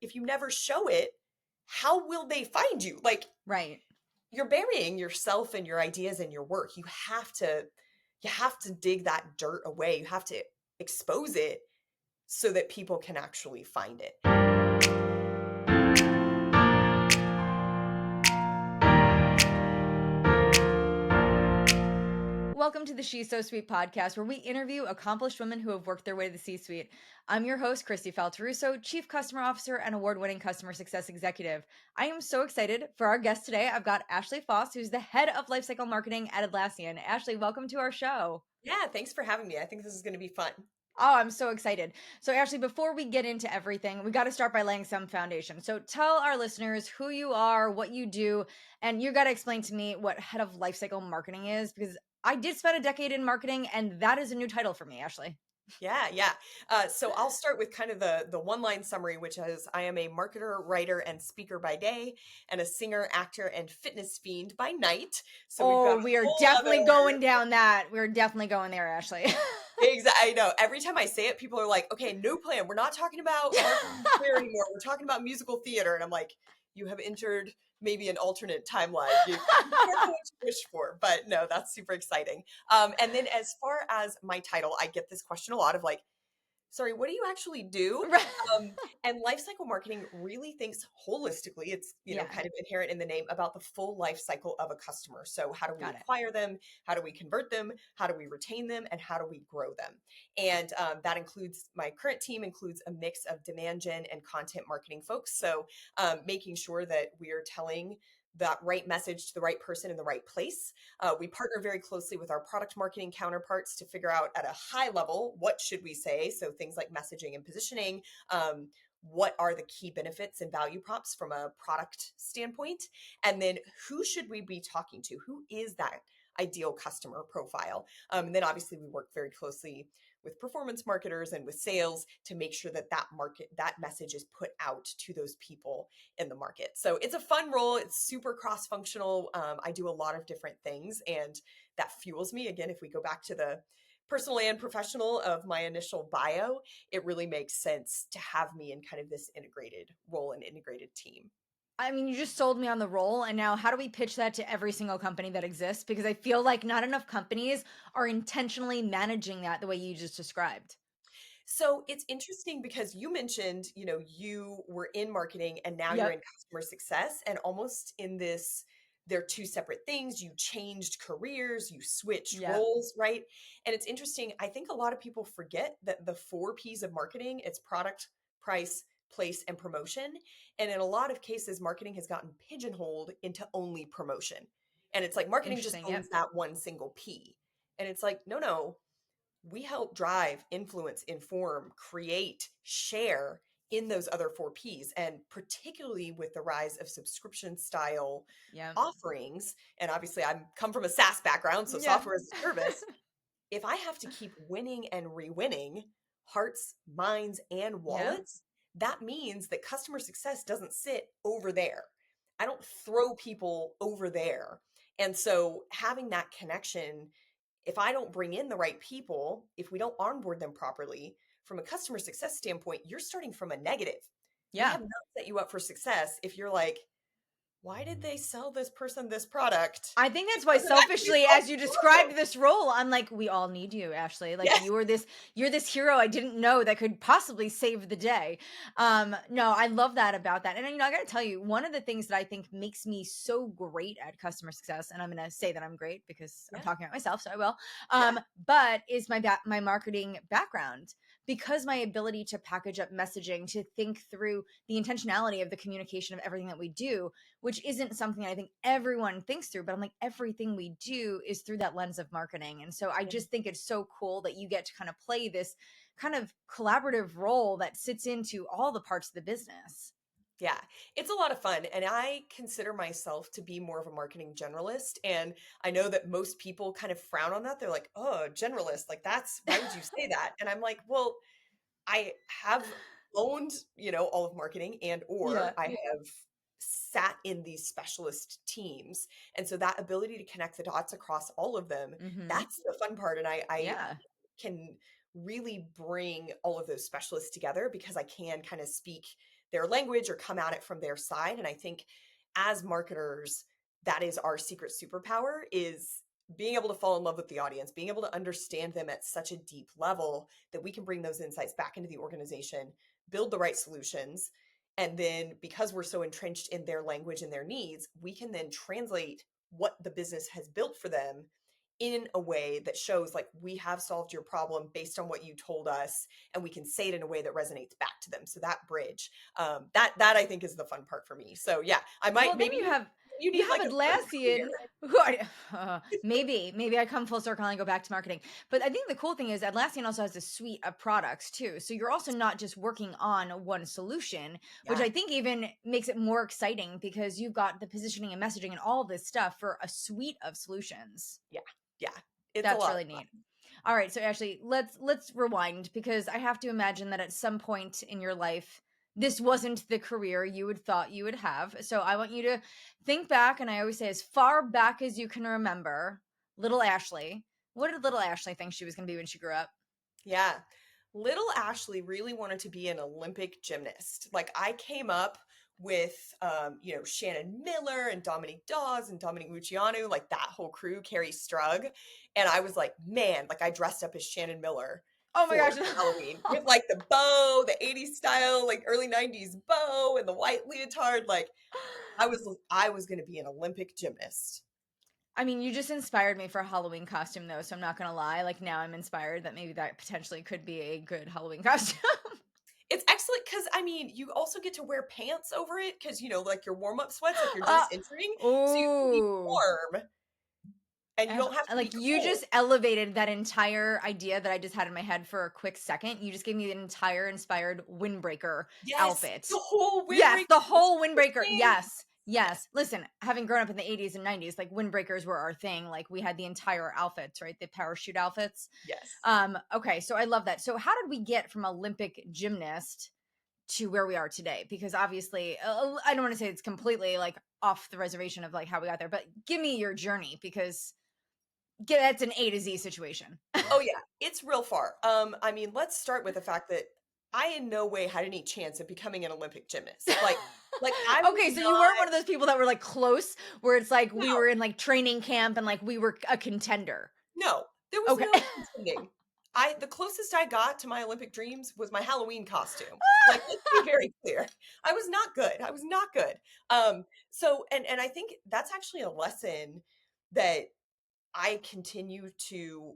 if you never show it, how will they find you? Like, Right. you're burying yourself and your ideas and your work. You have to dig that dirt away. You have to expose it so that people can actually find it. Welcome to the She's So Sweet podcast, where we interview accomplished women who have worked their way to the C-suite. I'm your host, Christy Falteruso, Chief Customer Officer and award-winning customer success executive. I am so excited for our guest today. I've got Ashley Faus, who's the head of Lifecycle Marketing at Atlassian. Ashley, welcome to our show. Yeah, thanks for having me. I think this is going to be fun. Oh, I'm so excited. So, Ashley, before we get into everything, we got to start by laying some foundation. So, tell our listeners who you are, what you do, and you got to explain to me what head of lifecycle marketing is, because I did spend a decade in marketing, and that is a new title for me, Ashley. Yeah. So I'll start with kind of the one-line summary, which is I am a marketer, writer, and speaker by day, and a singer, actor, and fitness fiend by night. So we've got Oh, a we are whole other. definitely going down that. We're definitely going there, Ashley. Exactly. I know. Every time I say it, people are like, "Okay, no plan. We're not talking about marketing career anymore. We're talking about musical theater." And I'm like, "You have entered maybe an alternate timeline. You careful what you wish for." But no, that's super exciting. And then as far as my title, I get this question a lot of like, sorry, what do you actually do? Right. And lifecycle marketing really thinks holistically. It's, Yeah, kind of inherent in the name about the full life cycle of a customer. So how do we got it. acquire them? How do we convert them? How do we retain them? And how do we grow them? And that includes my current team includes a mix of demand gen and content marketing folks. So making sure that we are telling that right message to the right person in the right place. We partner very closely with our product marketing counterparts to figure out at a high level, what should we say? So things like messaging and positioning, what are the key benefits and value props from a product standpoint? And then who should we be talking to? Who is that ideal customer profile? And then obviously we work very closely with performance marketers and with sales to make sure that that message is put out to those people in the market. So it's a fun role. It's super cross-functional. I do a lot of different things, and that fuels me. Again, if we go back to the personal and professional of my initial bio, it really makes sense to have me in kind of this integrated role and integrated team. I mean, you just sold me on the role. And now, how do we pitch that to every single company that exists? Because I feel like not enough companies are intentionally managing that the way you just described. So it's interesting because you mentioned, you were in marketing and now you're Yep. in customer success, and almost in this, they're two separate things. You changed careers, you switched Yep. roles, right? And it's interesting. I think a lot of people forget that the four P's of marketing, it's product, price, place, and promotion. And in a lot of cases, marketing has gotten pigeonholed into only promotion. And it's like marketing just Interesting. Yep. owns that one single P. And it's like, no, we help drive, influence, inform, create, share in those other four P's. And particularly with the rise of subscription style Yep. offerings, and obviously I'm come from a SaaS background, so Yep. software as a service, if I have to keep winning and re-winning hearts, minds, and Yep. wallets, that means that customer success doesn't sit over there. I don't throw people over there. And so having that connection, if I don't bring in the right people, if we don't onboard them properly, from a customer success standpoint, you're starting from a negative. We Yeah. have not set you up for success if you're like, why did they sell this person this product? I think that's It why doesn't actually selfishly, solve as you the problem. described this role, I'm like, we all need you, Ashley. Like Yes. you're this hero I didn't know that could possibly save the day. No, I love that about that. And I gotta tell you, one of the things that I think makes me so great at customer success, and I'm gonna say that I'm great because I'm Yeah. talking about myself, so I will. Yeah. But is my marketing background, because my ability to package up messaging, to think through the intentionality of the communication of everything that we do, which isn't something I think everyone thinks through, but I'm like, everything we do is through that lens of marketing. And so I Yeah. just think it's so cool that you get to kind of play this kind of collaborative role that sits into all the parts of the business. Yeah, it's a lot of fun. And I consider myself to be more of a marketing generalist. And I know that most people kind of frown on that. They're like, oh, generalist, like why would you say that? And I'm like, well, I have owned, all of marketing, and or Yeah. I have sat in these specialist teams. And so that ability to connect the dots across all of them, Hmm. that's the fun part. And I Yeah. can really bring all of those specialists together because I can kind of speak their language or come at it from their side. And I think as marketers, that is our secret superpower, is being able to fall in love with the audience, being able to understand them at such a deep level that we can bring those insights back into the organization, build the right solutions. And then because we're so entrenched in their language and their needs, we can then translate what the business has built for them in a way that shows like we have solved your problem based on what you told us, and we can say it in a way that resonates back to them. So that bridge, that I think is the fun part for me. So yeah, I Well, might then maybe you need like have a third Atlassian, career. who are, maybe I come full circle and I go back to marketing. But I think the cool thing is Atlassian also has a suite of products too. So you're also not just working on one solution, which Yeah, I think even makes it more exciting because you've got the positioning and messaging and all this stuff for a suite of solutions. yeah, yeah. It's a That's lot of really fun. neat. All right, so Ashley, let's rewind because I have to imagine that at some point in your life this wasn't the career you would thought you would have. So I want you to think back, and I always say as far back as you can remember, little Ashley. What did little Ashley think she was going to be when she grew up? Yeah. Little Ashley really wanted to be an Olympic gymnast. Like I came up with Shannon Miller and Dominique Dawes and Dominique Luciano, like that whole crew, Carrie Strug. And I was like, man, like I dressed up as Shannon Miller Oh my for gosh. Halloween with like the bow, the 80s style, like early 90s bow and the white leotard. Like I was gonna be an Olympic gymnast. I mean, you just inspired me for a Halloween costume though, so I'm not going to lie. Like now I'm inspired that maybe that potentially could be a good Halloween costume. It's excellent because I mean, you also get to wear pants over it because like your warm up sweats, like you're uh, just entering, so you can be oh. warm and you don't have to be Like you cold. just elevated that entire idea that I just had in my head for a quick second. You just gave me an entire inspired windbreaker Yes, outfit. the whole Yes, windbreaker the was whole the windbreaker. thing. Yes. Yes. Listen, having grown up in the 80s and 90s, like windbreakers were our thing. Like we had the entire outfits, right? The parachute outfits. Yes. Okay, so I love that. So how did we get from Olympic gymnast to where we are today? Because obviously, I don't want to say it's completely like off the reservation of like how we got there, but give me your journey because that's an A to Z situation. Oh yeah, it's real far. I mean, let's start with the fact that I in no way had any chance of becoming an Olympic gymnast. Like I was Okay, so you weren't not. one of those people that were like close where it's like we No, were in like training camp and like we were a contender. no, there was Okay. no contending. The closest I got to my Olympic dreams was my Halloween costume. Like, let's be very clear. I was not good. I was not good. So and I think that's actually a lesson that I continue to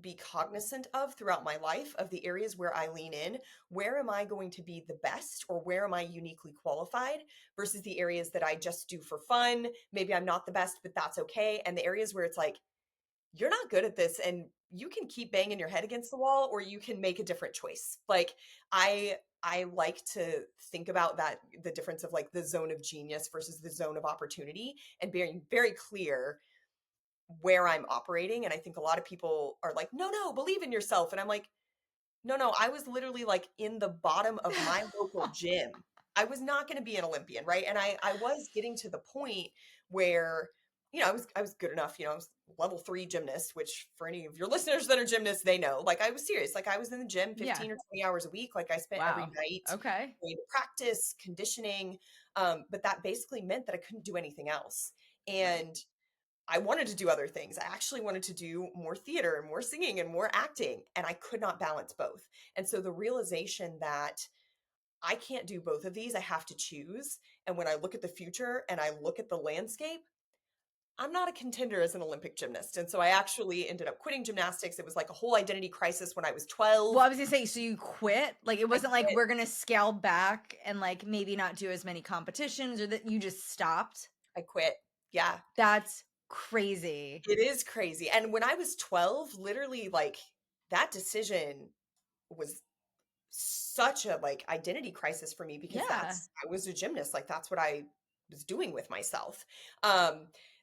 be cognizant of throughout my life, of the areas where I lean in. Where am I going to be the best, or where am I uniquely qualified, versus the areas that I just do for fun? Maybe I'm not the best, but that's okay. And the areas where it's like, you're not good at this and you can keep banging your head against the wall, or you can make a different choice. Like I like to think about that, the difference of like the zone of genius versus the zone of opportunity, and being very clear where I'm operating. And I think a lot of people are like, no, no, believe in yourself. And I'm like, no, no, I was literally like in the bottom of my local gym. I was not going to be an Olympian, right? And I was getting to the point where, I was good enough, I was level 3 gymnast, which for any of your listeners that are gymnasts, they know. Like I was serious. Like I was in the gym Yeah. 15 or 20 hours a week. Like I spent every Wow. night Okay. going to practice, conditioning. But that basically meant that I couldn't do anything else. Right. And I wanted to do other things. I actually wanted to do more theater and more singing and more acting, and I could not balance both. And so the realization that I can't do both of these, I have to choose. And when I look at the future and I look at the landscape, I'm not a contender as an Olympic gymnast. And so I actually ended up quitting gymnastics. It was like a whole identity crisis when I was Well, 12. I was gonna say, so you quit? Like it I wasn't like quit. we're gonna scale back and like maybe not do as many competitions or that you just stopped. I quit. Yeah, That's crazy. it is crazy. And when I was 12, literally like that decision was such a like identity crisis for me, because Yeah. I was a gymnast, like that's what I was doing with myself.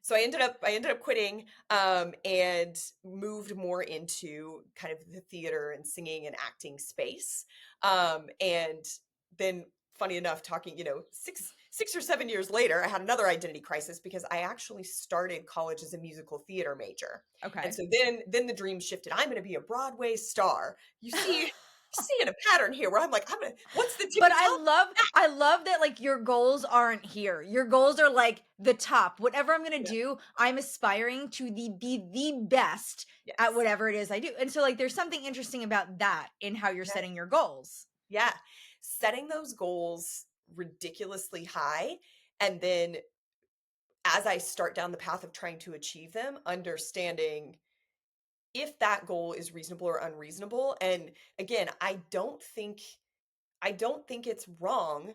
So I ended up quitting, and moved more into kind of the theater and singing and acting space. And then funny enough, talking, 6 or 7 years later, I had another identity crisis because I actually started college as a musical theater major. And Okay. so then the dream shifted. I'm going to be a Broadway star. You see, seeing a pattern here where I'm like, what's the But tippy top? I love that like your goals aren't here. Your goals are like the top. Whatever I'm gonna Yeah. do, I'm aspiring to be the best at Yes. whatever it is I do. And so like there's something interesting about that in how you're Yes. setting your goals. Yeah. Setting those goals ridiculously high. And then as I start down the path of trying to achieve them, understanding if that goal is reasonable or unreasonable. And again, I don't think it's wrong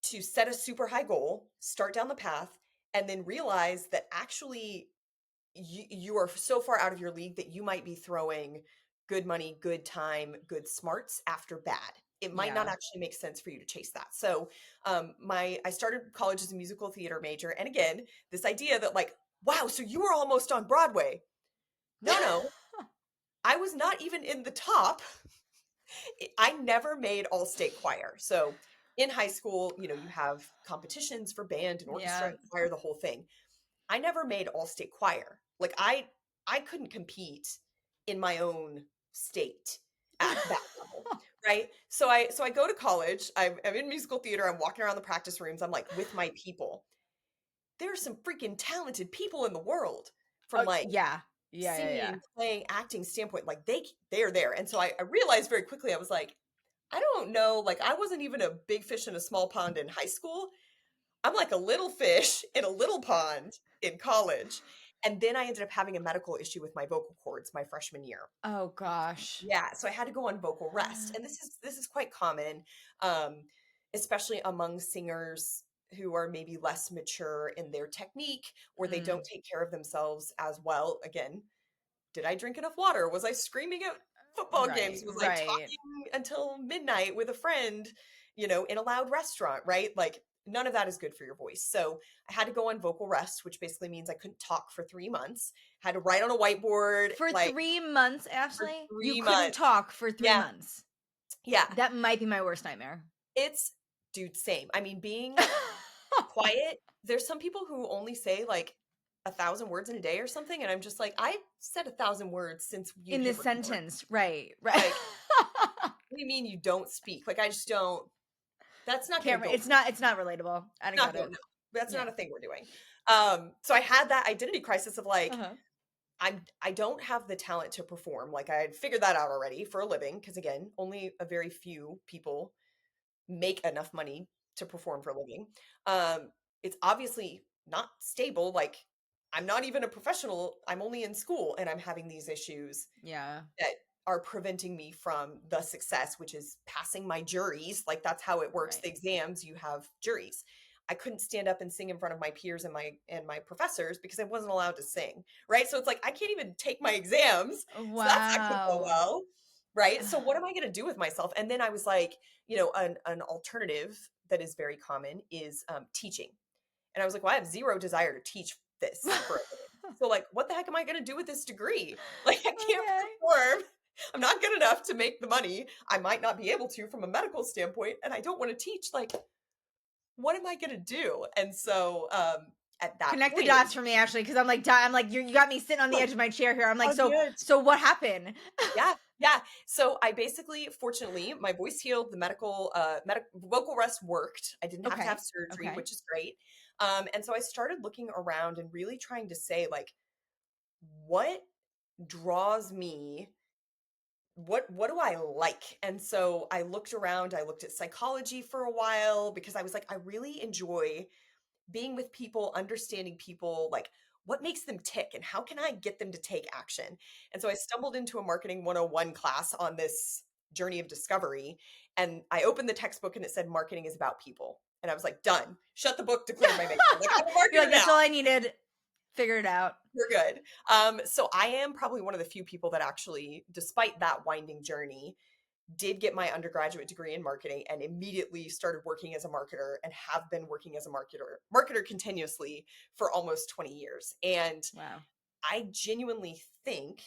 to set a super high goal, start down the path, and then realize that actually you are so far out of your league that you might be throwing good money, good time, good smarts after bad. It might not Yeah. actually make sense for you to chase that. So, my I started college as a musical theater major, and again, this idea that like, wow, so you were almost on Broadway. No, no, I was not even in the top. I never made all state choir. So in high school, you have competitions for band and orchestra Yeah. and choir, the whole thing. I never made all state choir. Like I couldn't compete in my own state at that level. Right. So I go to college. I'm in musical theater. I'm walking around the practice rooms. I'm like with my people. There are some freaking talented people in the world from Oh like yeah. Yeah. singing, playing, acting standpoint. Like they're there. And so I realized very quickly, I was like, I don't know. Like I wasn't even a big fish in a small pond in high school. I'm like a little fish in a little pond in college. And then I ended up having a medical issue with my vocal cords my freshman year. Oh gosh. Yeah, so I had to go on vocal rest. And this is quite common, um, especially among singers who are maybe less mature in their technique or they don't Mm, take care of themselves as well. Again, did I drink enough water? Was I screaming at football games? right, Was I right. talking until midnight with a friend, in a loud restaurant, right? Like none of that is good for your voice. So I had to go on vocal rest, which basically means I couldn't talk for 3 months. Had to write on a whiteboard For like 3 months, for Ashley, you three couldn't months. talk for three Yeah. months. Yeah. That might be my worst nightmare. It's dude, same. I mean, being quiet, there's some people who only say like 1,000 words in a day or something. And I'm just like, I said 1,000 words since you In hit this record. sentence, right, right. Like, what do you mean you don't speak? Like, I just don't, that's not going Can't to re- go, it's not relatable. I don't not get going, it. no, that's not Yeah. a thing we're doing. So I had that identity crisis of like, Uh-huh. I don't have the talent to perform. Like I had figured that out already for a living. Cause again, only a very few people make enough money to perform for a living. It's obviously not stable. Like I'm not even a professional. I'm only in school and I'm having these issues Yeah. that are preventing me from the success, which is passing my juries. Like that's how it works. The Right. exams, you have juries. I couldn't stand up and sing in front of my peers and my professors because I wasn't allowed to sing. Right. So it's like I can't even take my exams. So that's not gonna go Wow. well. Right. So what am I gonna do with myself? And then I was like, an alternative that is very common is teaching. And I was like, well, I have zero desire to teach this for a living. So like, what the heck am I going to do with this degree? Like, I can't Okay. perform. I'm not good enough to make the money. I might not be able to from a medical standpoint, and I don't want to teach. Like, what am I going to do? And so, at that Connect the point, dots for me, Ashley, because I'm like you got me sitting on the like, edge of my chair here. I'm like, oh, good. so what happened? Yeah, yeah. So I basically, fortunately, my voice healed. The vocal rest worked. I didn't have to have Okay. surgery, Okay. which is great. And so I started looking around and really trying to say, like, what draws me? What do I like? And so I looked around. I looked at psychology for a while because I was like, I really enjoy being with people, understanding people, like what makes them tick and how can I get them to take action? And so I stumbled into a marketing 101 class on this journey of discovery. And I opened the textbook and it said marketing is about people. And I was like, done. Shut the book, declared my major. Like, I'm a You're marketer like, now. that's all I needed. Figure it out. You're good. So I am probably one of the few people that actually, despite that winding journey, did get my undergraduate degree in marketing and immediately started working as a marketer and have been working as a marketer continuously for almost 20 years. And Wow. I genuinely think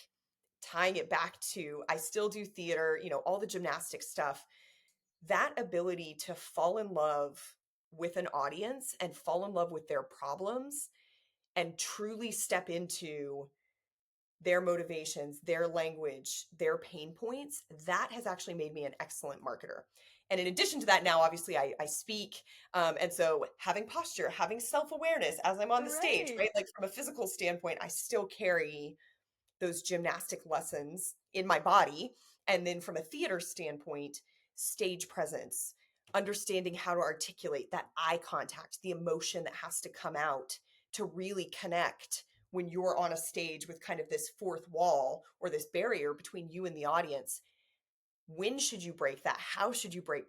tying it back to I still do theater, all the gymnastic stuff, that ability to fall in love with an audience and fall in love with their problems and truly step into their motivations, their language, their pain points, that has actually made me an excellent marketer. And in addition to that, now obviously I speak. And so having posture, having self awareness as I'm on the stage, Right. right? Like from a physical standpoint, I still carry those gymnastic lessons in my body. And then from a theater standpoint, stage presence, understanding how to articulate that eye contact, the emotion that has to come out to really connect when you're on a stage with kind of this fourth wall or this barrier between you and the audience. When should you break that? How should you break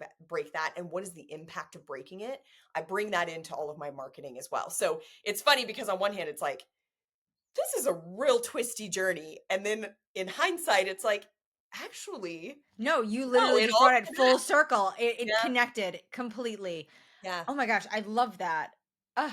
that? And what is the impact of breaking it? I bring that into all of my marketing as well. So it's funny because on one hand, it's like, this is a real twisty journey. And then in hindsight, it's like, actually, No, you no, literally it just all brought it full connects. circle. It Yeah. connected completely. Yeah. Oh my gosh, I love that. Uh,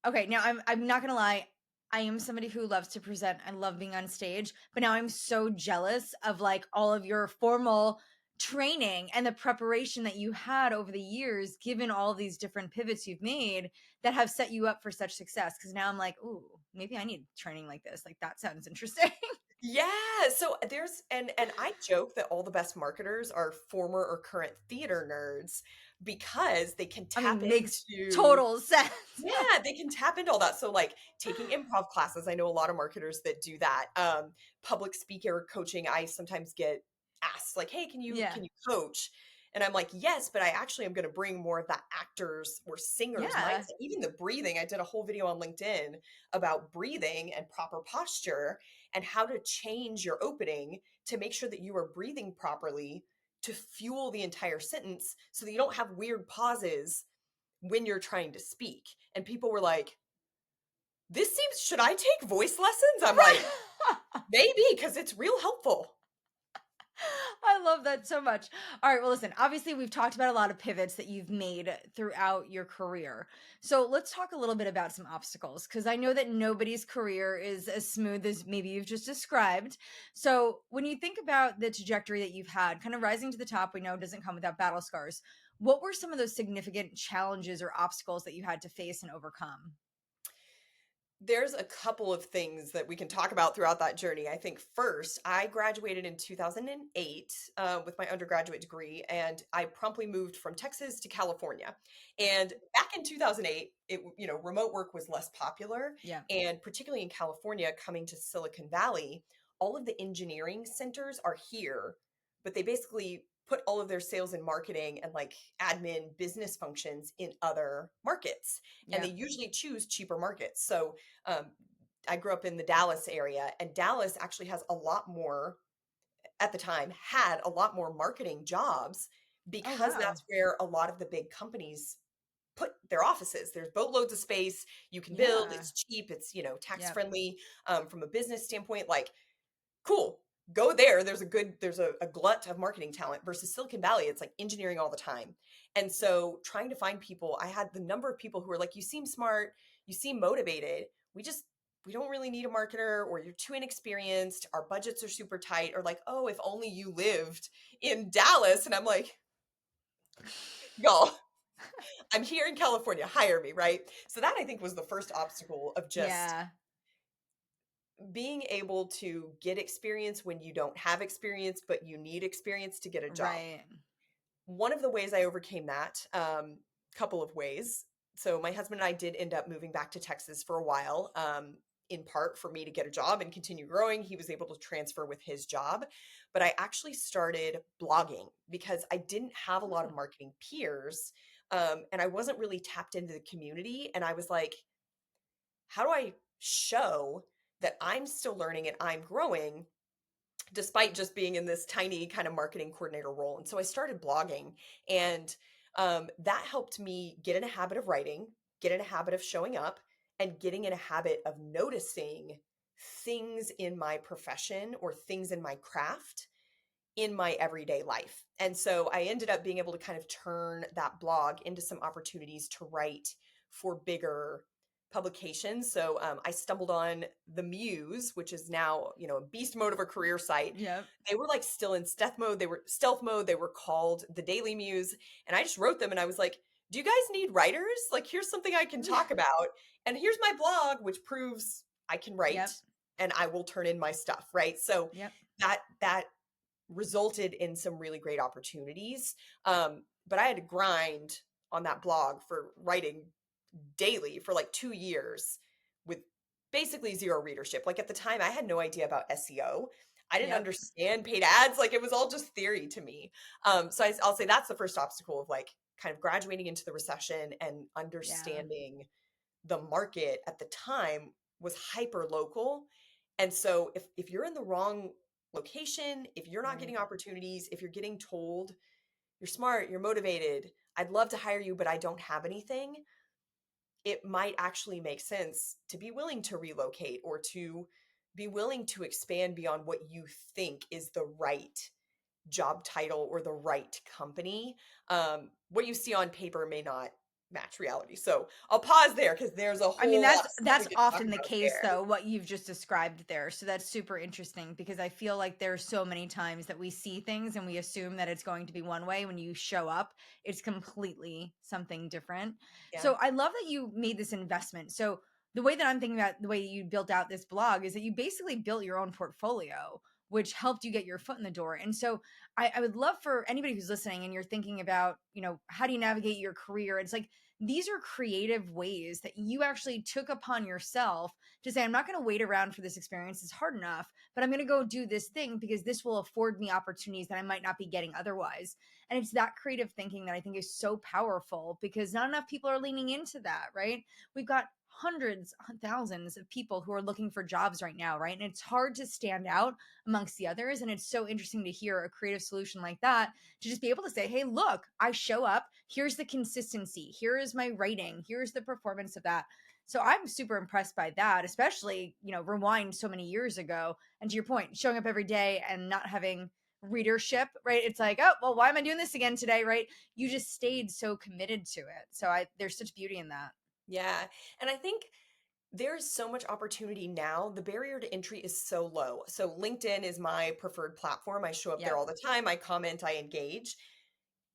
okay, now I'm not gonna lie. I am somebody who loves to present. I love being on stage, but now I'm so jealous of like all of your formal training and the preparation that you had over the years, given all these different pivots you've made that have set you up for such success. Because now I'm like, ooh, maybe I need training like this. Like that sounds interesting. Yeah. So there's and I joke that all the best marketers are former or current theater nerds because they can I tap mean, makes into. total sense. Yeah, they can tap into all that. So like taking improv classes, I know a lot of marketers that do that. Public speaker coaching, I sometimes get asked like, "Hey, Yeah. can you coach?" And I'm like, "Yes, but I actually am going to bring more of that actors or singers Yeah. mindset. Even the breathing. I did a whole video on LinkedIn about breathing and proper posture and how to change your opening to make sure that you are breathing properly to fuel the entire sentence so that you don't have weird pauses when you're trying to speak." And people were like, this seems, should I take voice lessons? I'm like, Right. maybe, because it's real helpful. I love that so much. All right, well, listen, obviously, we've talked about a lot of pivots that you've made throughout your career. So let's talk a little bit about some obstacles because I know that nobody's career is as smooth as maybe you've just described. So when you think about the trajectory that you've had, kind of rising to the top, we know it doesn't come without battle scars. What were some of those significant challenges or obstacles that you had to face and overcome? There's a couple of things that we can talk about throughout that journey. I think first, I graduated in 2008 with my undergraduate degree, and I promptly moved from Texas to California. And back in 2008, remote work was less popular, Yeah. and particularly in California, coming to Silicon Valley, all of the engineering centers are here, but they basically put all of their sales and marketing and like admin business functions in other markets, and they Yeah. usually choose cheaper markets. So um, I grew up in the Dallas area, and Dallas actually has a lot more, at the time, had a lot more marketing jobs Oh, because wow. that's where a lot of the big companies put their offices. There's boatloads of space you can build. Yeah. It's cheap. It's, tax Yep. friendly from a business standpoint. Like, cool. Go there. There's a glut of marketing talent versus Silicon Valley. It's like engineering all the time. And so trying to find people, I had the number of people who were like, you seem smart, you seem motivated. We don't really need a marketer, or you're too inexperienced. Our budgets are super tight, or like, oh, if only you lived in Dallas. And I'm like, y'all, I'm here in California, hire me, right? So that I think was the first obstacle of just Yeah. being able to get experience when you don't have experience, but you need experience to get a job. Right. One of the ways I overcame that, couple of ways. So my husband and I did end up moving back to Texas for a while, in part for me to get a job and continue growing. He was able to transfer with his job, but I actually started blogging because I didn't have a lot of Oh, marketing peers, and I wasn't really tapped into the community. And I was like, how do I show that I'm still learning and I'm growing despite just being in this tiny kind of marketing coordinator role? And so I started blogging, and that helped me get in a habit of writing, get in a habit of showing up, and getting in a habit of noticing things in my profession or things in my craft in my everyday life. And so I ended up being able to kind of turn that blog into some opportunities to write for bigger publications. So I stumbled on the Muse, which is now, a beast mode of a career site. yep. They were like still in stealth mode. They were stealth mode. They were called the Daily Muse. And I just wrote them and I was like, do you guys need writers? Like, here's something I can talk about. And here's my blog, which proves I can write. Yep. and I will turn in my stuff, right? So Yep. that resulted in some really great opportunities. But I had to grind on that blog for writing daily for like 2 years with basically zero readership. Like at the time, I had no idea about SEO. I didn't Yep. understand paid ads. Like it was all just theory to me. So I'll say that's the first obstacle of like kind of graduating into the recession and Yeah. understanding the market at the time was hyper local. And so if you're in the wrong location, if you're not Right. getting opportunities, if you're getting told you're smart, you're motivated, I'd love to hire you, but I don't have anything, it might actually make sense to be willing to relocate or to be willing to expand beyond what you think is the right job title or the right company. What you see on paper may not match reality. So I'll pause there because there's a I mean, whole lot that's of stuff we that's could talk often the about case there. though, what you've just described there. So that's super interesting because I feel like there's so many times that we see things and we assume that it's going to be one way. When you show up, it's completely something different. Yeah. So I love that you made this investment. So the way that I'm thinking about the way you built out this blog is that you basically built your own portfolio, which helped you get your foot in the door. And so I would love for anybody who's listening and you're thinking about, how do you navigate your career? It's like these are creative ways that you actually took upon yourself to say, I'm not going to wait around for this experience. It's hard enough, but I'm going to go do this thing because this will afford me opportunities that I might not be getting otherwise. And it's that creative thinking that I think is so powerful because not enough people are leaning into that, right? We've got hundreds, thousands of people who are looking for jobs right now, right? And it's hard to stand out amongst the others. And it's so interesting to hear a creative solution like that to just be able to say, hey, look, I show up. Here's the consistency. Here is my writing. Here's the performance of that. So I'm super impressed by that, especially, rewind so many years ago. And to your point, showing up every day and not having readership, right? It's like, oh, well, why am I doing this again today, right? You just stayed so committed to it. So there's such beauty in that. Yeah. And I think there's so much opportunity now. The barrier to entry is so low. So LinkedIn is my preferred platform. I show up there Yep. all the time. I comment, I engage.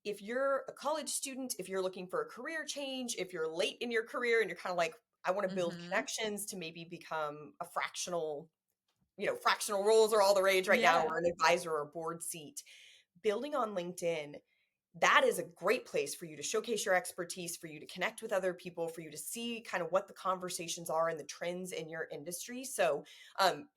If you're a college student, if you're looking for a career change, if you're late in your career and you're kind of like, I want to build Mm-hmm. connections to maybe become a fractional roles are all the rage right now, Yeah. or an advisor or board seat, building on LinkedIn, that is a great place for you to showcase your expertise, for you to connect with other people, for you to see kind of what the conversations are and the trends in your industry. So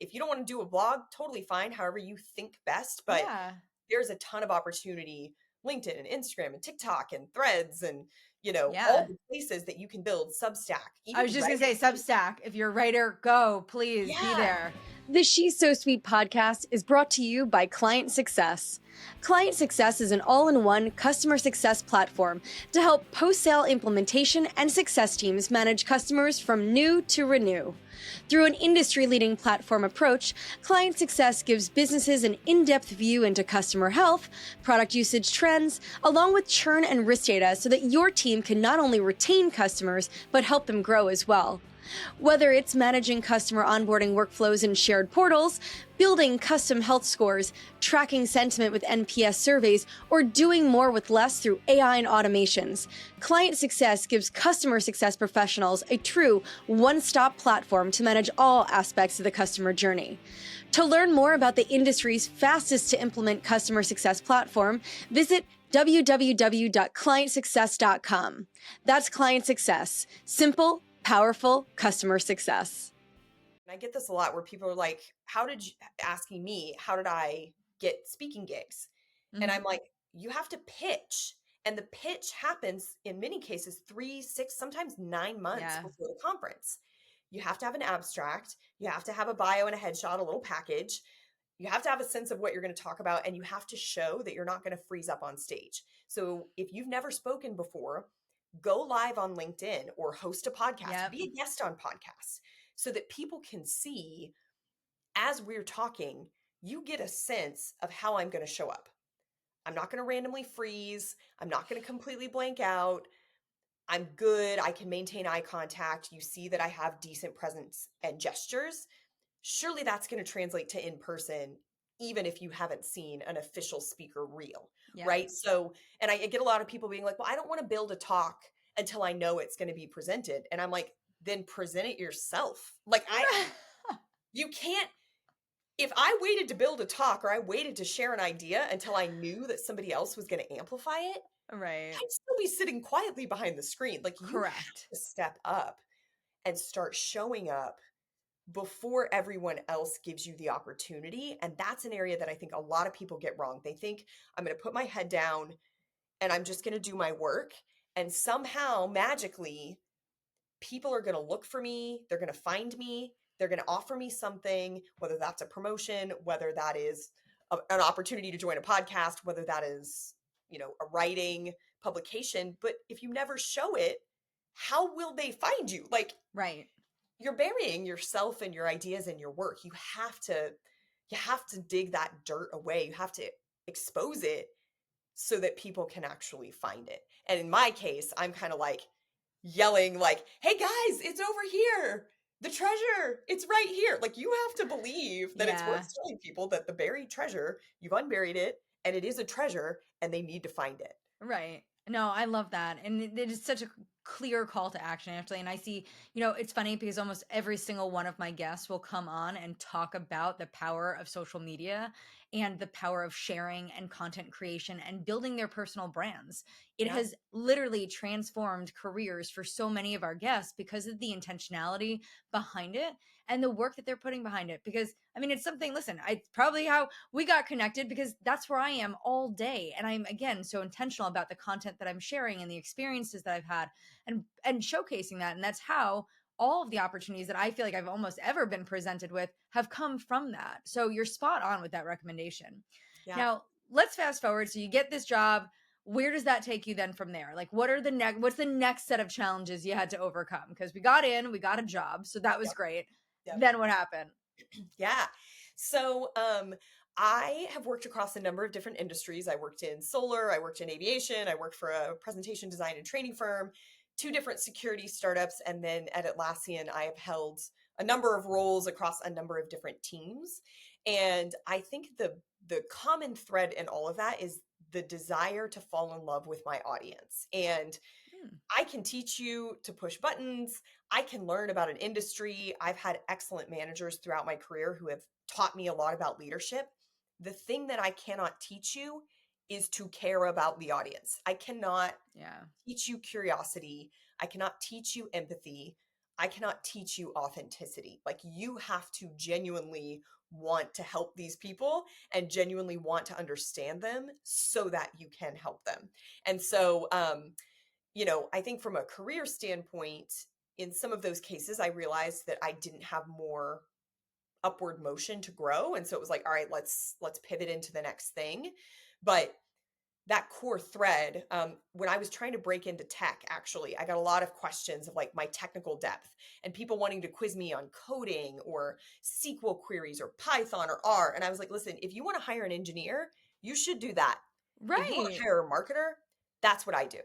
if you don't want to do a blog, totally fine, however you think best, but Yeah. there's a ton of opportunity, LinkedIn and Instagram and TikTok and Threads and, all Yeah. the places that you can build Substack, I even was just going to writing. say Substack. If you're a writer, go, please be Yeah. there. The She's So Sweet podcast is brought to you by Client Success. Client Success is an all-in-one customer success platform to help post-sale implementation and success teams manage customers from new to renew. Through an industry-leading platform approach, Client Success gives businesses an in-depth view into customer health, product usage trends, along with churn and risk data so that your team can not only retain customers, but help them grow as well. Whether it's managing customer onboarding workflows in shared portals, building custom health scores, tracking sentiment with NPS surveys, or doing more with less through AI and automations, Client Success gives customer success professionals a true one-stop platform to manage all aspects of the customer journey. To learn more about the industry's fastest to implement customer success platform, visit www.clientsuccess.com. That's Client Success. Simple, powerful customer success. And I get this a lot where people are like, asking me, how did I get speaking gigs? And Mm-hmm. I'm like, you have to pitch. And the pitch happens in many cases 3, 6, sometimes 9 months Yeah. before the conference. You have to have an abstract. You have to have a bio and a headshot, a little package. You have to have a sense of what you're going to talk about, and you have to show that you're not going to freeze up on stage. So if you've never spoken before, go live on LinkedIn or host a podcast, Yep. be a guest on podcasts so that people can see as we're talking, you get a sense of how I'm going to show up. I'm not going to randomly freeze. I'm not going to completely blank out. I'm good. I can maintain eye contact. You see that I have decent presence and gestures. Surely that's going to translate to in person, even if you haven't seen an official speaker reel, Yep. right? So, and I get a lot of people being like, well, I don't want to build a talk until I know it's going to be presented. And I'm like, then present it yourself. Like, You can't, if I waited to build a talk or I waited to share an idea until I knew that somebody else was going to amplify it, Right. I'd still be sitting quietly behind the screen. Like, you Correct. have to step up and start showing up before everyone else gives you the opportunity. And that's an area that I think a lot of people get wrong. They think I'm going to put my head down and I'm just going to do my work. And somehow, magically, people are going to look for me. They're going to find me. They're going to offer me something, whether that's a promotion, whether that is an opportunity to join a podcast, whether that is, a writing publication. But if you never show it, how will they find you? Like, Right. you're burying yourself and your ideas and your work. You have to dig that dirt away. You have to expose it so that people can actually find it. And in my case, I'm kind of like yelling like, "Hey guys, it's over here. The treasure, it's right here." Like, you have to believe that it's Yeah. worth telling people that the buried treasure, you've unburied it and it is a treasure and they need to find it. Right. No, I love that. And it is such a clear call to action, actually. And I see, it's funny because almost every single one of my guests will come on and talk about the power of social media and the power of sharing and content creation and building their personal brands. It Yeah. has literally transformed careers for so many of our guests because of the intentionality behind it and the work that they're putting behind it. Because, I mean, it's something, listen, I probably how we got connected because that's where I am all day. And I'm, again, so intentional about the content that I'm sharing and the experiences that I've had and showcasing that. And that's how all of the opportunities that I feel like I've almost ever been presented with have come from that. So you're spot on with that recommendation. Yeah. Now, let's fast forward. So you get this job. Where does that take you then from there? Like, what's the next set of challenges you had to overcome? Because we got a job. So that was Yep. great. Yep. Then what happened? Yeah. So, I have worked across a number of different industries. I worked in solar, I worked in aviation, I worked for a presentation design and training firm, two different security startups, and then at Atlassian, I have held a number of roles across a number of different teams. And I think the common thread in all of that is the desire to fall in love with my audience. And Hmm. I can teach you to push buttons. I can learn about an industry. I've had excellent managers throughout my career who have taught me a lot about leadership. The thing that I cannot teach you is to care about the audience. I cannot Yeah. teach you curiosity. I cannot teach you empathy. I cannot teach you authenticity. Like, you have to genuinely want to help these people and genuinely want to understand them so that you can help them. And so, I think from a career standpoint, in some of those cases, I realized that I didn't have more upward motion to grow. And so it was like, all right, let's pivot into the next thing. But that core thread, when I was trying to break into tech, actually, I got a lot of questions of like my technical depth and people wanting to quiz me on coding or SQL queries or Python or R. And I was like, listen, if you want to hire an engineer, you should do that. If you want to Right. hire a marketer, that's what I do.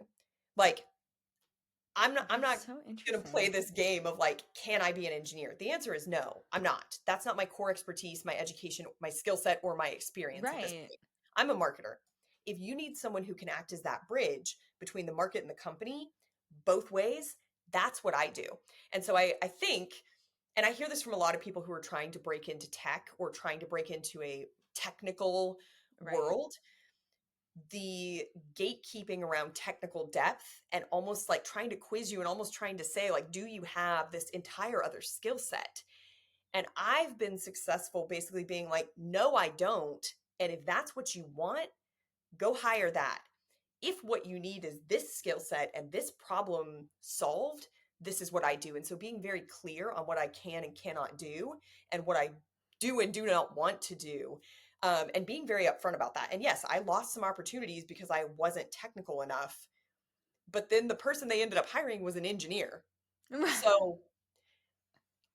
Like, I'm That's not so going to play interesting. this game of like, can I be an engineer? The answer is no, I'm not. That's not my core expertise, my education, my skill set, or my experience at this Right. point. I'm a marketer. If you need someone who can act as that bridge between the market and the company, both ways, that's what I do. And so I think, and I hear this from a lot of people who are trying to break into tech or trying to break into a technical Right. world, the gatekeeping around technical depth and almost like trying to quiz you and almost trying to say like, do you have this entire other skill set? And I've been successful basically being like, no, I don't. And if that's what you want, go hire that. If what you need is this skill set and this problem solved, this is what I do. And so being very clear on what I can and cannot do and what I do and do not want to do, and being very upfront about that. And yes, I lost some opportunities because I wasn't technical enough, but then the person they ended up hiring was an engineer. So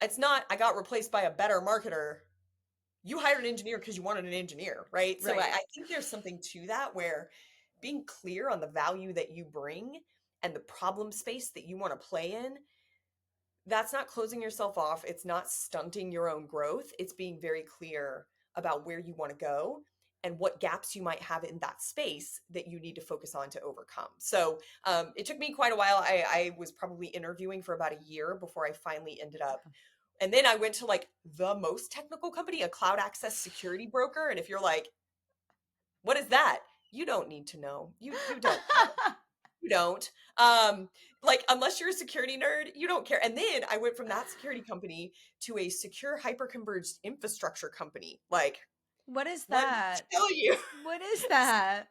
it's not, I got replaced by a better marketer. You hired an engineer because you wanted an engineer, right? So Right. I think there's something to that where being clear on the value that you bring and the problem space that you want to play in, that's not closing yourself off. It's not stunting your own growth. It's being very clear about where you want to go and what gaps you might have in that space that you need to focus on to overcome. So it took me quite a while. I was probably interviewing for about a year before I finally ended up And then I went to like the most technical company, a cloud access security broker. And if you're like, what is that? You don't need to know. You don't care. You don't. Like unless you're a security nerd, you don't care. And then I went from that security company to a secure hyperconverged infrastructure company. Like, What is let me that? tell you. What is that?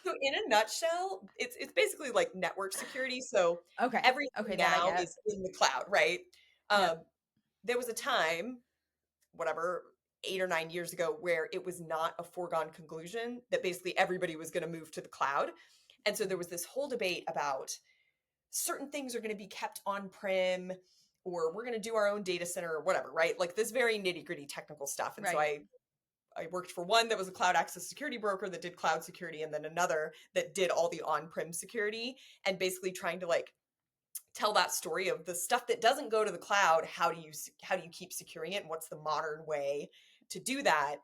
So in a nutshell, it's basically like network security. So Okay. everything Okay, that I now get. is in the cloud, right? Yep. Um, there was a time, whatever, 8 or 9 years ago, where it was not a foregone conclusion that basically everybody was going to move to the cloud. And so there was this whole debate about certain things are going to be kept on-prem, or we're going to do our own data center or whatever, right? Like this very nitty-gritty technical stuff. And so Right. I worked for one that was a cloud access security broker that did cloud security, and then another that did all the on-prem security, and basically trying to like tell that story of the stuff that doesn't go to the cloud. How do you keep securing it, and what's the modern way to do that,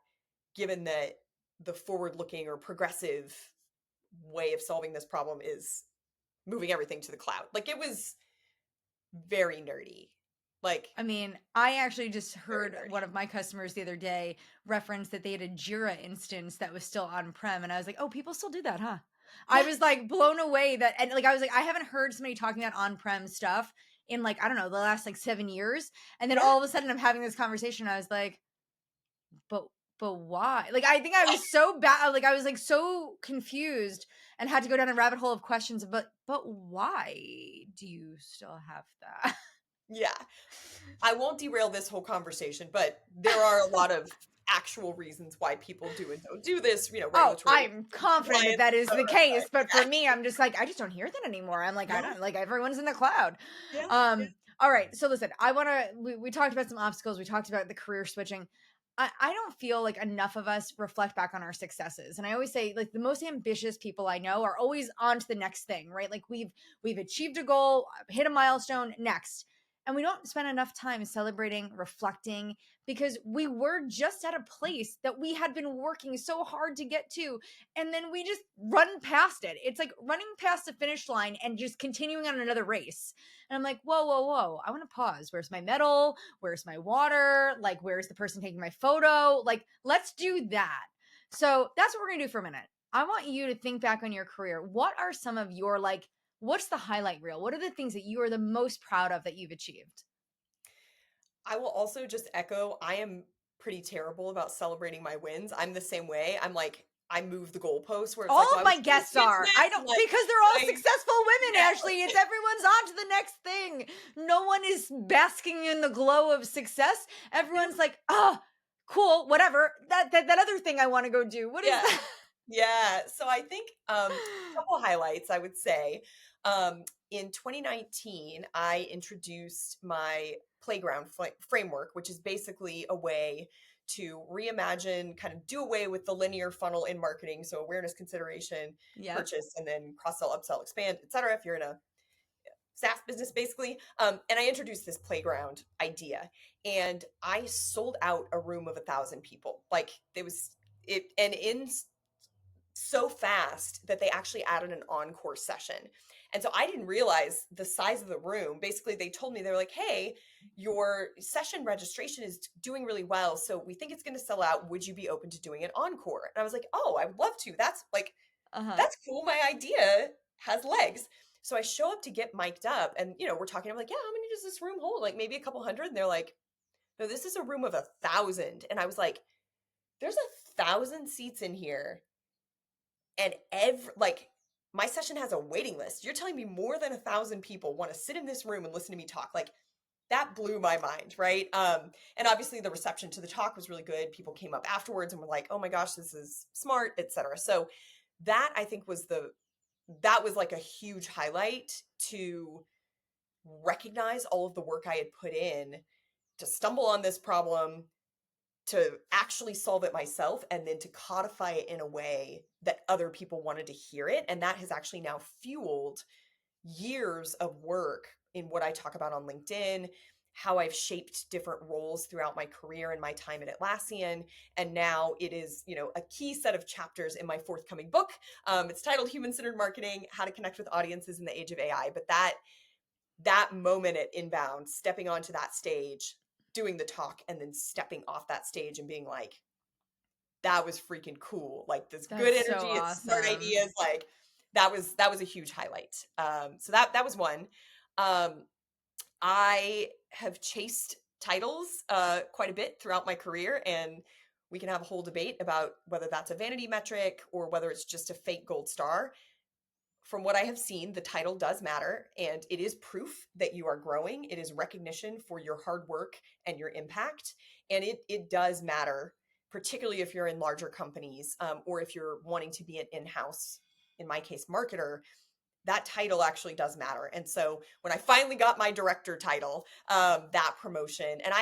given that the forward-looking or progressive way of solving this problem is moving everything to the cloud. Like it was very nerdy. Like I mean, I actually just very heard one nerdy. of my customers the other day reference that they had a Jira instance that was still on-prem. And I was like, oh, people still do that, huh? I Yeah, was like blown away that, and like, I was like, I haven't heard somebody talking about on-prem stuff in like, I don't know, the last like 7 years. And then yeah. all of a sudden I'm having this conversation. I was like, but, but why? Like, I think I was so bad. Like, I was like so confused and had to go down a rabbit hole of questions. But why do you still have that? Yeah. I won't derail this whole conversation, but there are a lot of actual reasons why people do and don't do this, Oh, regulatory I'm confident that compliance, that et is the cetera. case, But but for me, I'm just like, I just don't hear that anymore. I'm like, I yeah, don't like everyone's in the cloud. yeah, yeah. All right. So listen, we talked about some obstacles, we talked about the career switching. I don't feel like enough of us reflect back on our successes. And I always say, like, the most ambitious people I know are always on to the next thing, right? Like we've achieved a goal, hit a milestone, next. And we don't spend enough time celebrating, reflecting, because we were just at a place that we had been working so hard to get to, and then we just run past it. It's like running past the finish line and just continuing on another race. And I'm like, whoa, whoa, whoa, I want to pause. Where's my medal? Where's my water? Like, where's the person taking my photo? Like, let's do that. So that's what we're gonna do for a minute. I want you to think back on your career. What are some of your, like, what's the highlight reel? What are the things that you are the most proud of that you've achieved? I will also just echo, I am pretty terrible about celebrating my wins. I'm the same way. I'm like, I move the goalposts where it's All like, well, of I was my thinking guests kids are. I next, don't, and like, because they're all I, successful women, yeah, Ashley. It's everyone's on to the next thing. No one is basking in the glow of success. yeah, Everyone's like, oh, cool, whatever. That other thing I want to go do. What is yeah. that? Yeah, so I think a couple highlights I would say. In 2019, I introduced my playground framework, which is basically a way to reimagine, kind of do away with the linear funnel in marketing. So awareness, consideration, Yep. purchase, and then cross sell, upsell, expand, et cetera. If you're in a SaaS business, basically. And I introduced this playground idea, and I sold out a room of 1,000 people. Like there was it, and in so fast that they actually added an encore session. And so I didn't realize the size of the room. Basically, they told me, they were like, hey, your session registration is doing really well. So we think it's going to sell out. Would you be open to doing an encore? And I was like, oh, I would love to. That's like, Uh huh. that's cool. My idea has legs. So I show up to get mic'd up, and we're talking. I'm like, yeah, how many does this room hold? Like maybe a couple hundred. And they're like, no, this is a room of 1,000. And I was like, there's 1,000 seats in here, and like my session has a waiting list. You're telling me more than 1,000 people want to sit in this room and listen to me talk? Like that blew my mind, right? And obviously the reception to the talk was really good. People came up afterwards and were like, oh my gosh, this is smart, etc. So that I think that was like a huge highlight, to recognize all of the work I had put in to stumble on this problem, to actually solve it myself, and then to codify it in a way that other people wanted to hear it. And that has actually now fueled years of work in what I talk about on LinkedIn, how I've shaped different roles throughout my career and my time at Atlassian. And now it is, a key set of chapters in my forthcoming book. It's titled Human-Centered Marketing: How to Connect with Audiences in the Age of AI. But that moment at Inbound, stepping onto that stage, doing the talk and then stepping off that stage and being like, that was freaking cool. Like this good That's so energy and smart awesome. ideas. Like that was a huge highlight. So that was one. Um, I have chased titles quite a bit throughout my career, and we can have a whole debate about whether that's a vanity metric or whether it's just a fake gold star. From what I have seen, the title does matter, and it is proof that you are growing. It is recognition for your hard work and your impact, and it does matter, particularly if you're in larger companies, or if you're wanting to be an in-house, in my case, marketer. That title actually does matter. And so when I finally got my director title, that promotion, and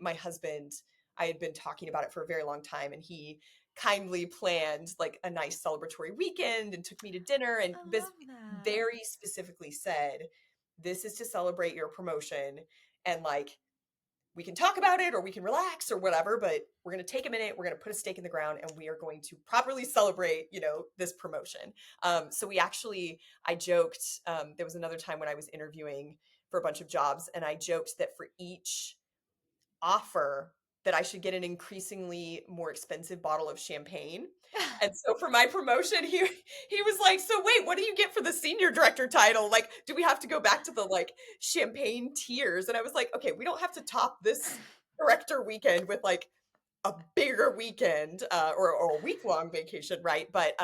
my husband, I had been talking about it for a very long time, and he kindly planned like a nice celebratory weekend and took me to dinner and I this love that. very specifically said, this is to celebrate your promotion. And like, we can talk about it or we can relax or whatever, but we're going to take a minute, we're going to put a stake in the ground, and we are going to properly celebrate, this promotion. So we actually, I joked, there was another time when I was interviewing for a bunch of jobs, and I joked that for each offer that I should get an increasingly more expensive bottle of champagne. And so for my promotion, he was like, "So wait, what do you get for the senior director title? Like, do we have to go back to the like champagne tiers?" And I was like, "Okay, we don't have to top this director weekend with like a bigger weekend or a week long vacation, right?" But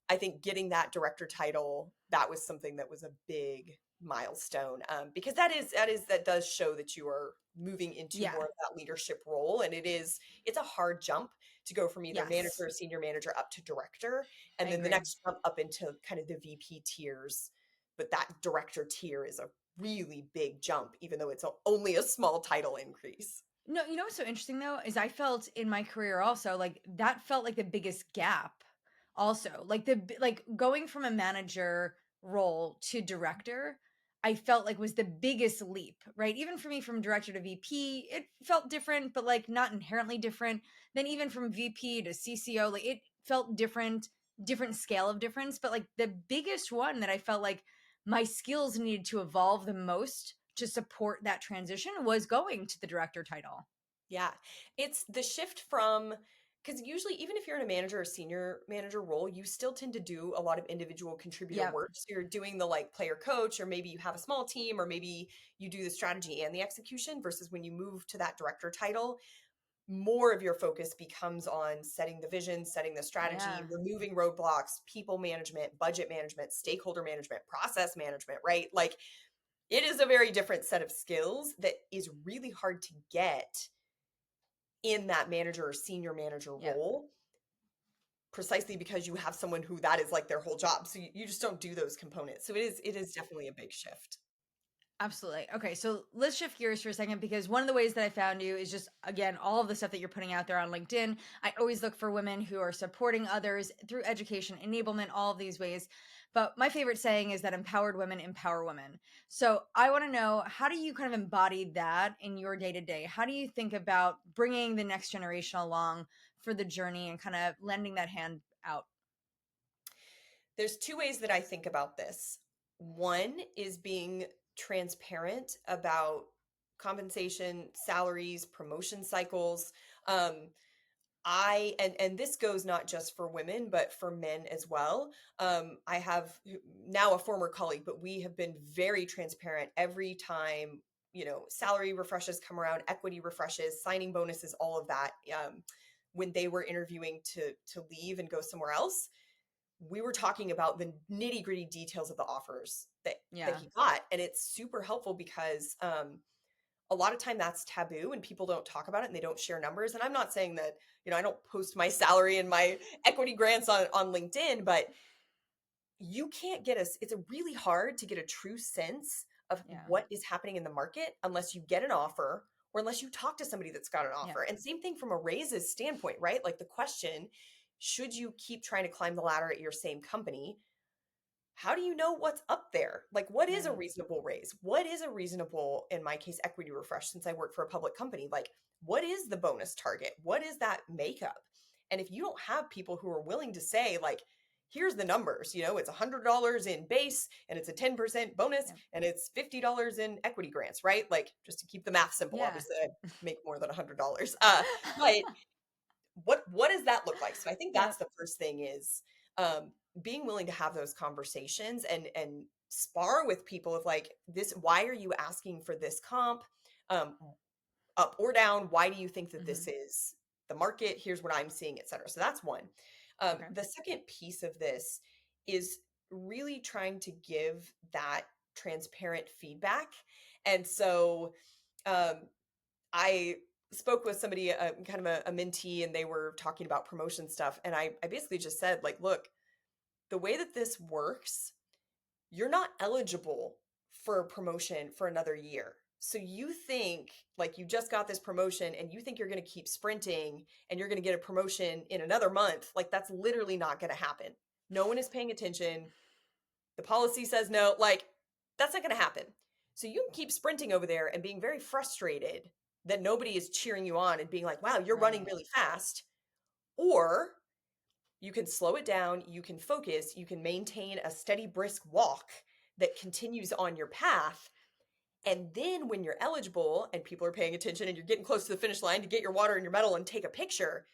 I think getting that director title, that was something that was a big milestone, because that does show that you are moving into Yeah. more of that leadership role, and it's a hard jump to go from either manager Yes. or senior manager up to director, I and then the agree. next jump up into kind of the VP tiers. But that director tier is a really big jump, even though it's only a small title increase. No, you know what's so interesting though is I felt in my career also like that felt like the biggest gap. Also, like like going from a manager role to director, I felt like was the biggest leap, right? Even for me from director to VP, it felt different, but like not inherently different. Then even from VP to CCO, like it felt different, different scale of difference. But like the biggest one that I felt like my skills needed to evolve the most to support that transition was going to the director title. Yeah. It's the shift from, because usually, even if you're in a manager or senior manager role, you still tend to do a lot of individual contributor Yep. work. So you're doing the like player coach, or maybe you have a small team, or maybe you do the strategy and the execution, versus when you move to that director title, more of your focus becomes on setting the vision, setting the strategy, Yeah. removing roadblocks, people management, budget management, stakeholder management, process management, right? Like it is a very different set of skills that is really hard to get in that manager or senior manager Yep. role, precisely because you have someone who that is like their whole job. So you just don't do those components. So it is definitely a big shift. Absolutely. Okay, so let's shift gears for a second because one of the ways that I found you is just, again, all of the stuff that you're putting out there on LinkedIn. I always look for women who are supporting others through education, enablement, all of these ways. But my favorite saying is that empowered women empower women. So I want to know, how do you kind of embody that in your day to day? How do you think about bringing the next generation along for the journey and kind of lending that hand out? There's two ways that I think about this. One is being transparent about compensation, salaries, promotion cycles. Um, and this goes not just for women but for men as well. I have now a former colleague, but we have been very transparent every time, salary refreshes come around, equity refreshes, signing bonuses, all of that. When they were interviewing to leave and go somewhere else, we were talking about the nitty gritty details of the offers that Yeah. he got, and it's super helpful because a lot of time that's taboo and people don't talk about it and they don't share numbers. And I'm not saying that, I don't post my salary and my equity grants on LinkedIn, but you can't get us. It's really hard to get a true sense of Yeah. what is happening in the market unless you get an offer or unless you talk to somebody that's got an Yeah. offer. And same thing from a raises standpoint, right? Like the question, should you keep trying to climb the ladder at your same company? How do you know what's up there? Like, what is a Right. reasonable raise? What is a reasonable, in my case, equity refresh, since I work for a public company? Like, what is the bonus target? What is that makeup? And if you don't have people who are willing to say, like, here's the numbers, it's $100 in base and it's a 10% bonus Yeah. and it's $50 in equity grants, right? Like, just to keep the math simple, Yeah. obviously I make more than $100. But what does that look like? So I think Yeah. that's the first thing is being willing to have those conversations and spar with people of like, this, why are you asking for this comp? Um, Up or down? Why do you think that Hmm. this is the market? Here's what I'm seeing, et cetera. So that's one. Okay. The second piece of this is really trying to give that transparent feedback. And so um, I spoke with somebody, kind of a mentee, and they were talking about promotion stuff. And I basically just said, like, look, the way that this works, you're not eligible for a promotion for another year. So you think like you just got this promotion and you think you're going to keep sprinting and you're going to get a promotion in another month. Like, that's literally not going to happen. No one is paying attention. The policy says no. Like, that's not going to happen. So you can keep sprinting over there and being very frustrated that nobody is cheering you on and being like, wow, you're running Right. really fast. Or you can slow it down, you can focus, you can maintain a steady, brisk walk that continues on your path. And then when you're eligible and people are paying attention and you're getting close to the finish line to get your water and your medal and take a picture,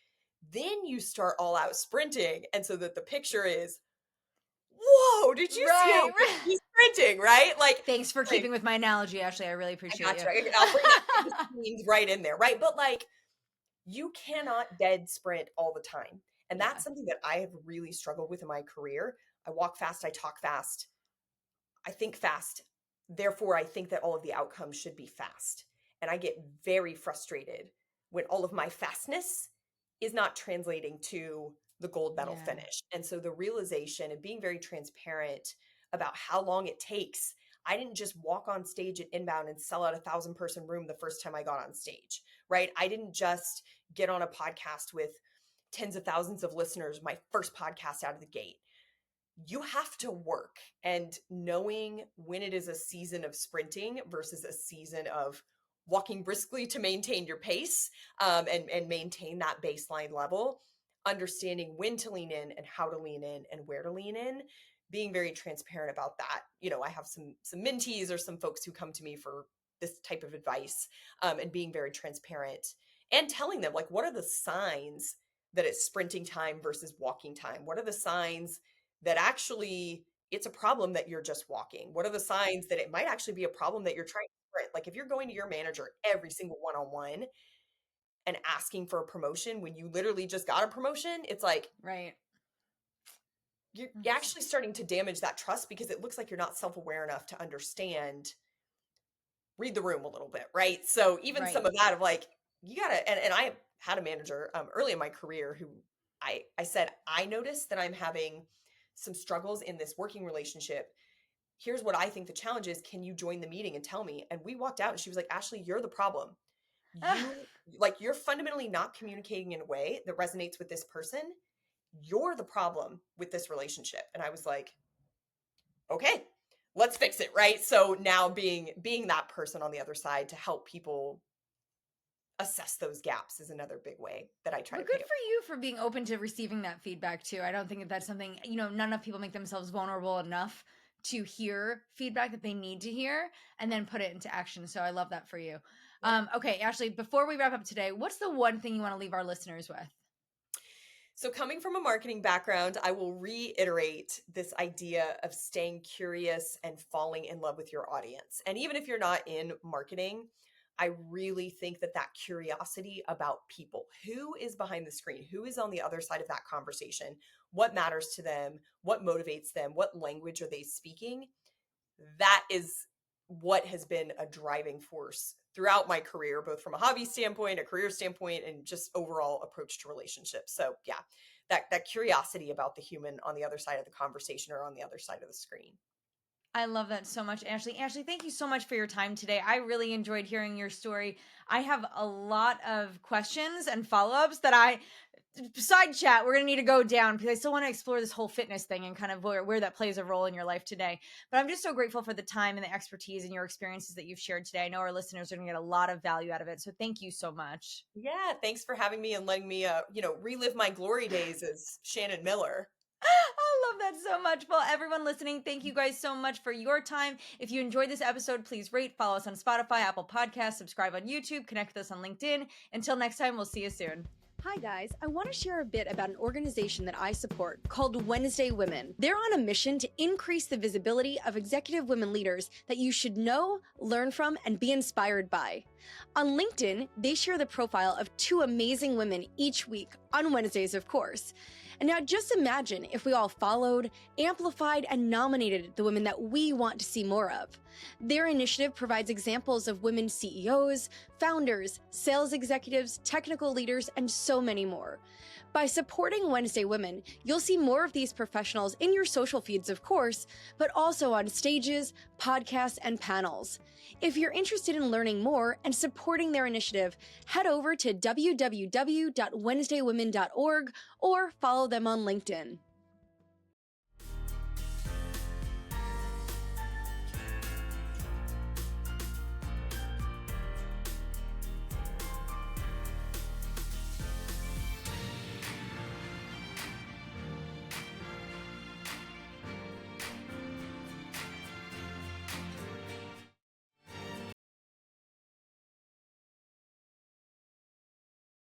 then you start all out sprinting. And so that the picture is, whoa, did you see how Right. quick Right. he's sprinting, right? Like, Thanks for like, keeping with my analogy, Ashley. I really I appreciate got you. you. I'll bring it behind the scenes right in there, right? But like, you cannot dead sprint all the time. And Yeah. that's something that I have really struggled with in my career. I walk fast, I talk fast, I think fast. Therefore, I think that all of the outcomes should be fast. And I get very frustrated when all of my fastness is not translating to the gold medal Yeah. finish. And so the realization and being very transparent about how long it takes. I didn't just walk on stage at Inbound and sell out 1,000-person room the first time I got on stage, right? I didn't just get on a podcast with tens of thousands of listeners, my first podcast out of the gate. You have to work, and knowing when it is a season of sprinting versus a season of walking briskly to maintain your pace, and maintain that baseline level, understanding when to lean in and how to lean in and where to lean in, being very transparent about that. I have some mentees or some folks who come to me for this type of advice, and being very transparent and telling them, like, what are the signs that it's sprinting time versus walking time? What are the signs that actually it's a problem that you're just walking? What are the signs that it might actually be a problem that you're trying to sprint? Like, if you're going to your manager every single one-on-one and asking for a promotion when you literally just got a promotion, it's like Right. you're That's- actually starting to damage that trust because it looks like you're not self-aware enough to understand, read the room a little bit, right? So even some Right. of that of like, you gotta, and I had a manager early in my career who I said, I noticed that I'm having some struggles in this working relationship. Here's what I think the challenge is. Can you join the meeting and tell me? And we walked out and she was like, Ashley, you're the problem. You're fundamentally not communicating in a way that resonates with this person. You're the problem with this relationship. And I was like, okay, let's fix it. Right. So now being that person on the other side to help people assess those gaps is another big way that I try But to good pay. for you for being open to receiving that feedback too. I don't think that that's something, not enough people make themselves vulnerable enough to hear feedback that they need to hear and then put it into action. So I love that for you. Yeah. Okay, Ashley, before we wrap up today, what's the one thing you want to leave our listeners with? So, coming from a marketing background, I will reiterate this idea of staying curious and falling in love with your audience. And even if you're not in marketing, I really think that that curiosity about people, who is behind the screen, who is on the other side of that conversation, what matters to them, what motivates them, what language are they speaking, that is what has been a driving force throughout my career, both from a hobby standpoint, a career standpoint, and just overall approach to relationships. So yeah, that curiosity about the human on the other side of the conversation or on the other side of the screen. I love that so much, Ashley. Ashley, thank you so much for your time today. I really enjoyed hearing your story. I have a lot of questions and follow ups that side chat, we're going to need to go down because I still want to explore this whole fitness thing and kind of where that plays a role in your life today. But I'm just so grateful for the time and the expertise and your experiences that you've shared today. I know our listeners are going to get a lot of value out of it. So thank you so much. Yeah, thanks for having me and letting me relive my glory days as Shannon Miller. I love that so much. Well, everyone listening, thank you guys so much for your time. If you enjoyed this episode, please rate, follow us on Spotify, Apple Podcasts, subscribe on YouTube, connect with us on LinkedIn. Until next time, we'll see you soon. Hi guys, I want to share a bit about an organization that I support called Wednesday Women. They're on a mission to increase the visibility of executive women leaders that you should know, learn from, and be inspired by. On LinkedIn, they share the profile of 2 amazing women each week, on Wednesdays of course. And now just imagine if we all followed, amplified, and nominated the women that we want to see more of. Their initiative provides examples of women CEOs, founders, sales executives, technical leaders, and so many more. By supporting Wednesday Women, you'll see more of these professionals in your social feeds, of course, but also on stages, podcasts, and panels. If you're interested in learning more and supporting their initiative, head over to www.wednesdaywomen.org or follow them on LinkedIn.